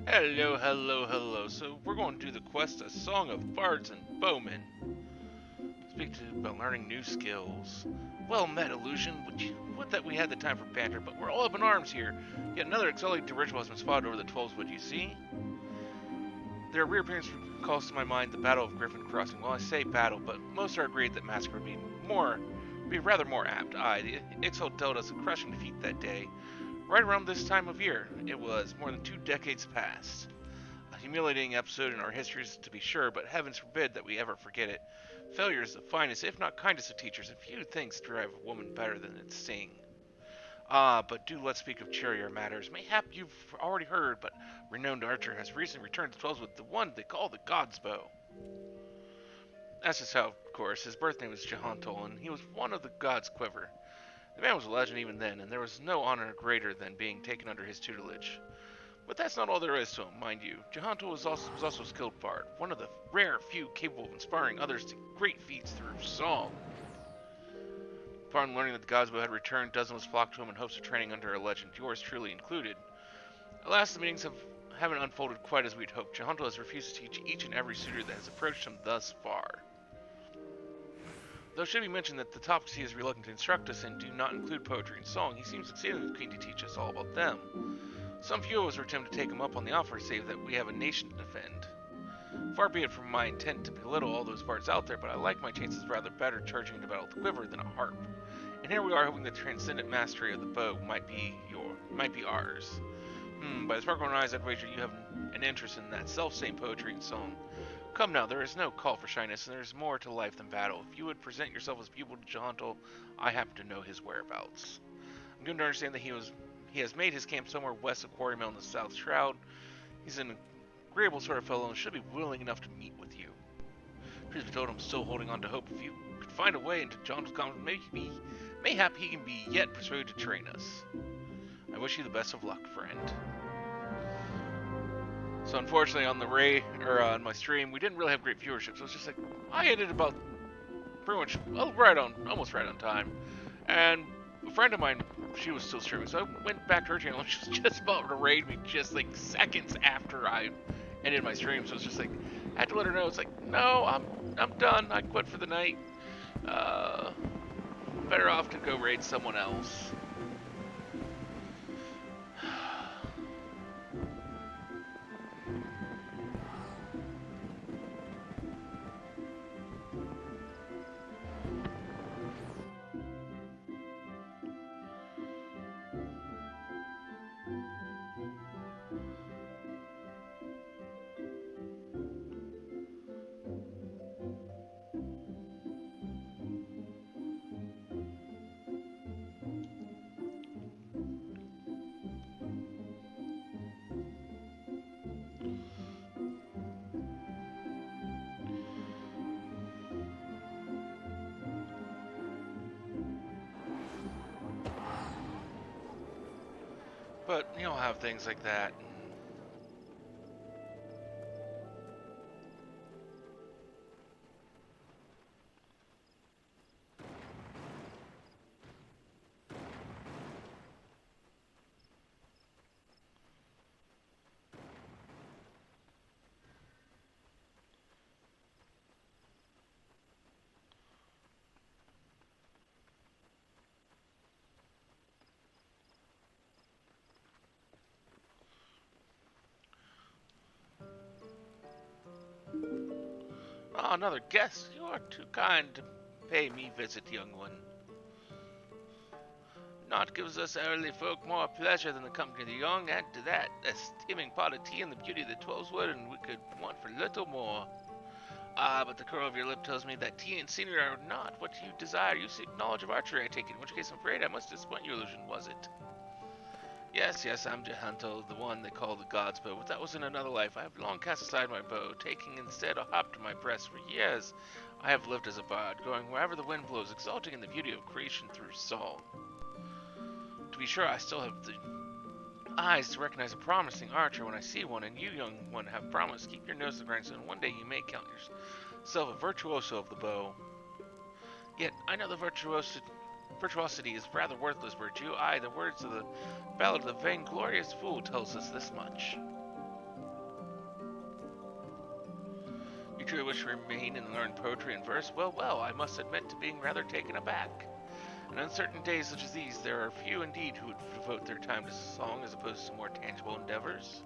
Hello, hello, hello. So we're going to do the quest, A Song of Bards and Bowmen. Speak to about learning new skills. Well met, Illusion. Would that we had the time for banter, but we're all up in arms here. Yet another exciting dirigible has been spotted over the 12s wood, you see? Their reappearance calls to my mind the Battle of Griffin Crossing. Well, I say battle, but most are agreed that massacre would be rather more apt. Aye, the Ixal dealt us a crushing defeat that day. Right around this time of year, it was more than 2 decades past. A humiliating episode in our histories, to be sure, but heavens forbid that we ever forget it. Failure is the finest, if not kindest, of teachers, and few things drive a woman better than its sting. Ah, but do let's speak of cheerier matters. Mayhap you've already heard, but renowned archer has recently returned to 12s with the one they call the God's Bow. That's just how, of course, his birth name was Jehantol, and he was one of the God's Quiver. The man was a legend even then, and there was no honor greater than being taken under his tutelage. But that's not all there is to him, mind you. Jehanto was also a skilled bard, one of the rare few capable of inspiring others to great feats through song. Upon learning that the Godsbow had returned, dozens flocked to him in hopes of training under a legend, yours truly included. Alas, the meetings haven't unfolded quite as we'd hoped. Jehanto has refused to teach each and every suitor that has approached him thus far. Though it should be mentioned that the topics he is reluctant to instruct us in do not include poetry and song, he seems exceedingly keen to teach us all about them. Some few of us were tempted to take him up on the offer, save that we have a nation to defend. Far be it from my intent to belittle all those bards out there, but I like my chances rather better charging into battle with a quiver than a harp. And here we are hoping the transcendent mastery of the bow might be ours. By the sparkle in your eyes, I'd wager you have an interest in that self-same poetry and song. Come now, there is no call for shyness, and there is more to life than battle. If you would present yourself as pupil to Jahantel, I happen to know his whereabouts. I'm going to understand that he has made his camp somewhere west of Quarry Mill in the South Shroud. He's an agreeable sort of fellow and should be willing enough to meet with you. Truth be told, I'm still holding on to hope. If you could find a way into Jahantel's confidence, mayhap he can be yet persuaded to train us. I wish you the best of luck, friend. So unfortunately, on the on my stream, we didn't really have great viewership. So it's just like I ended about pretty much almost right on time. And a friend of mine, she was still streaming, so I went back to her channel and she was just about to raid me just like seconds after I ended my stream. So it's just like I had to let her know. It's like, no, I'm done. I quit for the night. Uh, Better off to go raid someone else. But you'll have things like that. Oh, another guest. You are too kind to pay me visit, young one. Naught gives us early folk more pleasure than the company of the young. Add to that a steaming pot of tea and the beauty of the 12's and we could want for little more. Ah, but the curl of your lip tells me that tea and scenery are not what you desire. You seek knowledge of archery, I take it, in which case I'm afraid I must disappoint you, Illusion, was it? Yes, I'm Jehanto, the one they call the God's Bow, but that was in another life. I have long cast aside my bow, taking instead a hop to my breast. For years, I have lived as a bard, going wherever the wind blows, exulting in the beauty of creation through song. To be sure, I still have the eyes to recognize a promising archer when I see one, and you, young one, have promised. Keep your nose to the grindstone. One day you may count yourself a virtuoso of the bow. Yet, I know the virtuosity is rather worthless virtue. Aye, the words of the ballad of the vainglorious fool tells us this much. truly wish to remain and learn poetry and verse? Well, well, I must admit to being rather taken aback. On uncertain days such as these, there are few indeed who would devote their time to song as opposed to more tangible endeavors.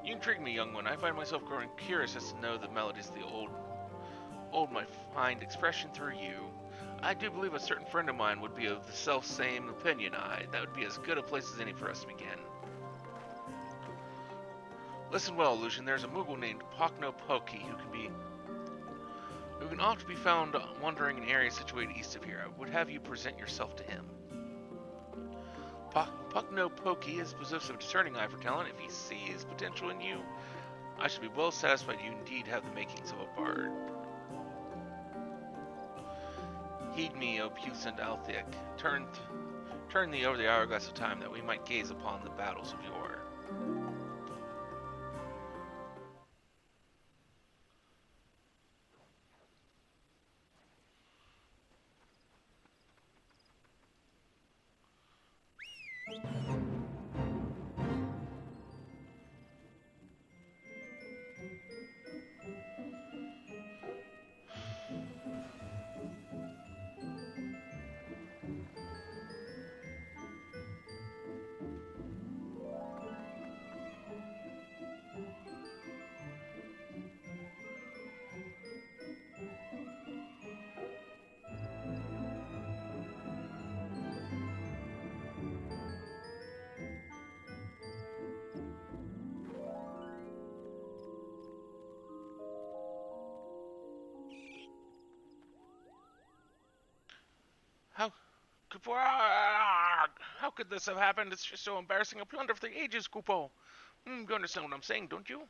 You intrigue me, young one. I find myself growing curious as to know the melodies of the old might find expression through you. I do believe a certain friend of mine would be of the self-same opinion. That would be as good a place as any for us to begin. Listen well, Lucian. There's a Moogle named Pokno Poki who can often be found wandering in areas situated east of here. I would have you present yourself to him. Pokno Poki is possessed of a discerning eye for talent. If he sees potential in you, I should be well satisfied you indeed have the makings of a bard. Heed me, O puissant Althic. Turn thee over the hourglass of time that we might gaze upon the battles of yore. How How could this have happened? It's just so embarrassing. A plunder for the ages, Kupo. You understand what I'm saying, don't you?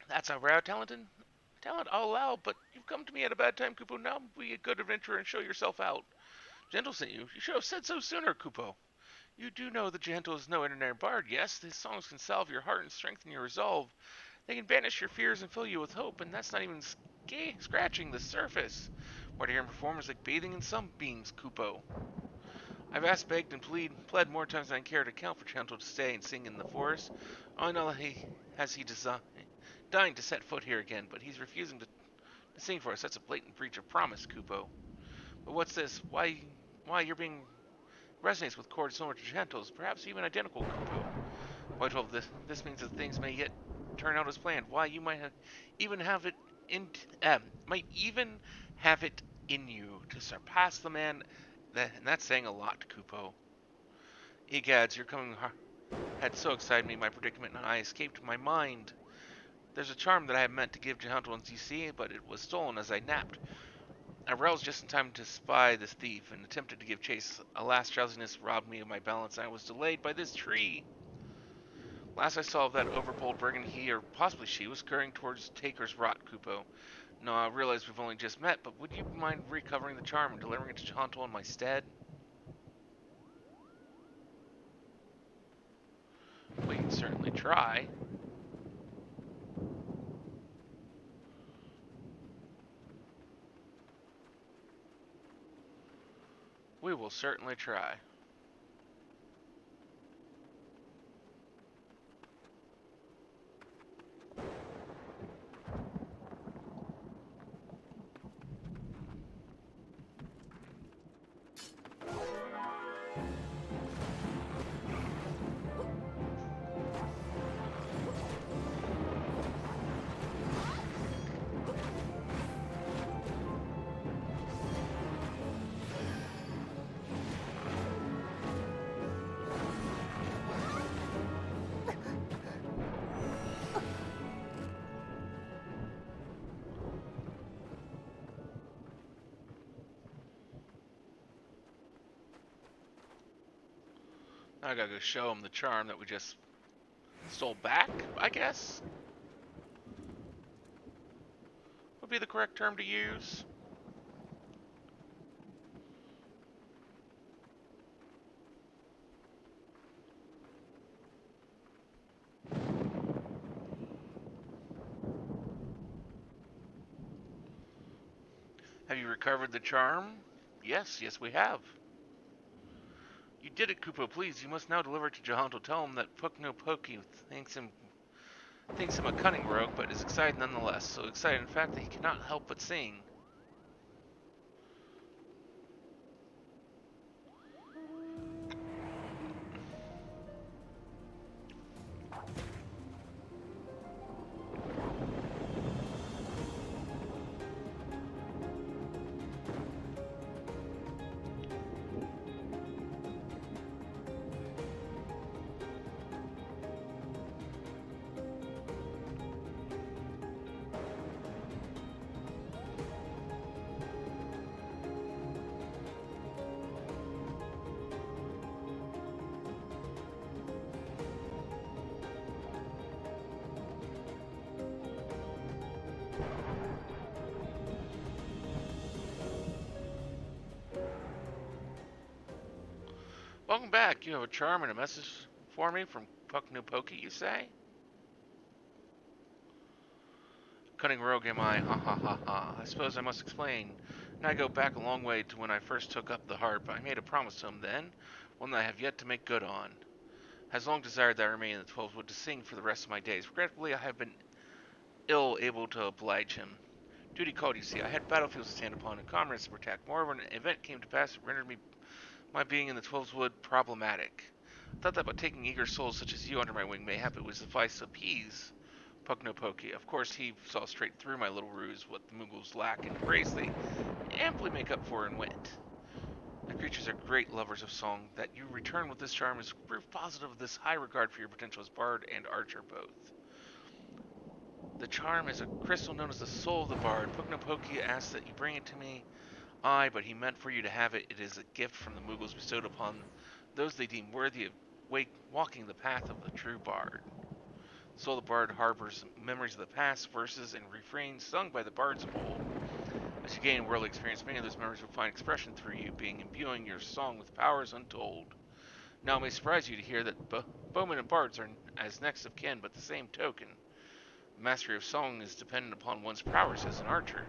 That's a rare talent I'll allow, but you've come to me at a bad time, Kupo. Now be a good adventurer and show yourself out. Gentle sent you. You should have said so sooner, Kupo. You do know the Gentle is no ordinary bard, yes? His songs can salve your heart and strengthen your resolve. They can banish your fears and fill you with hope, and that's not even scratching the surface. Why to hear him perform is like bathing in sunbeams, Kupo. I've asked, begged, and pled more times than I care to count for Gentle to stay and sing in the forest. All I know he dying to set foot here again, but he's refusing to sing for us. That's a blatant breach of promise, Kupo. But what's this? Why you're being resonates with chords similar to Gentle's, perhaps even identical, Kupo. Why, 12, this means that things may yet turn out as planned. Why, you even have it might even have it in you to surpass the man, and that's saying a lot, Kupo. Egads, your coming had so excited me, my predicament, and I escaped my mind. There's a charm that I had meant to give to Hunter and ZC, but it was stolen as I napped. I roused just in time to spy this thief and attempted to give chase. Alas, drowsiness robbed me of my balance, and I was delayed by this tree. Last I saw of that overbold brigand, he, or possibly she, was scurrying towards Taker's Rot, Kupo. No, I realize we've only just met, but would you mind recovering the charm and delivering it to Chantal in my stead? We can certainly try. We will certainly try. I gotta go show him the charm that we just stole back, I guess? Would be the correct term to use. Have you recovered the charm? Yes, yes we have. You did it, Kupo. Please, you must now deliver it to Jahanto. Tell him that Pukno Poki thanks him Thinks him a cunning rogue, but is excited nonetheless. So excited, in fact, that he cannot help but sing. Welcome back. You have a charm and a message for me from Pokey, you say? Cunning rogue am I, ha ha ha ha. I suppose I must explain. And I go back a long way to when I first took up the harp. I made a promise to him then, one that I have yet to make good on. Has long desired that I remain in the 12 wood to sing for the rest of my days. Regretfully, I have been ill able to oblige him. Duty called, you see. I had battlefields to stand upon and comrades to protect. Moreover, an event came to pass that rendered me my being in the 12's wood problematic. I thought that by taking eager souls such as you under my wing, mayhap it would suffice to appease Pokey. Of course, he saw straight through my little ruse, what the Moogles lack in praise they amply make up for in wit. The creatures are great lovers of song. That you return with this charm is proof positive of this high regard for your potential as bard and archer both. The charm is a crystal known as the soul of the bard. Pokey asks that you bring it to me. Aye, but he meant for you to have it. It is a gift from the Moogles bestowed upon those they deem worthy of walking the path of the true bard. So the bard harbors memories of the past, verses, and refrains sung by the bards of old. As you gain worldly experience, many of those memories will find expression through you, being imbuing your song with powers untold. Now it may surprise you to hear that bowmen and bards are as next of kin, but the same token. Mastery of song is dependent upon one's prowess as an archer.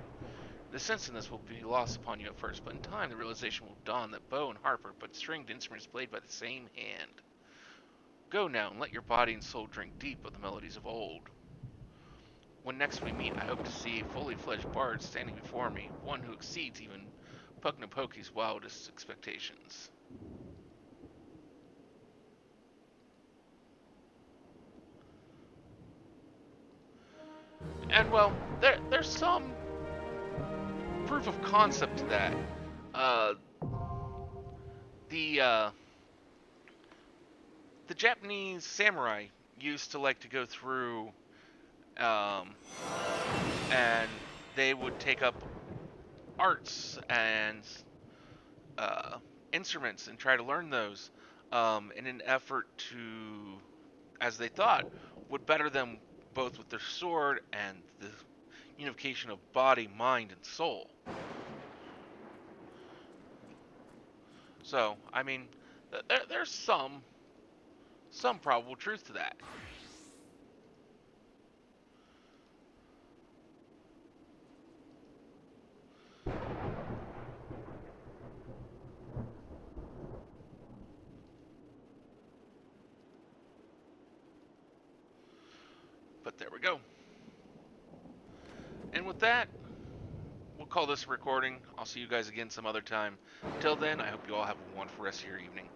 The sense in this will be lost upon you at first, but in time the realization will dawn that bow and harp are but stringed instruments played by the same hand. Go now and let your body and soul drink deep of the melodies of old. When next we meet, I hope to see a fully fledged bard standing before me, one who exceeds even Pokey's wildest expectations. And well, there's some proof of concept to that. Uh, the uh, the Japanese samurai used to like to go through, um, and they would take up arts and uh, instruments and try to learn those in an effort to, as they thought, would better them both with their sword and the unification of body, mind, and soul. So, I mean, there's some probable truth to that. But there we go. And with that, we'll call this a recording. I'll see you guys again some other time. Till then, I hope you all have a wonderful rest of your evening.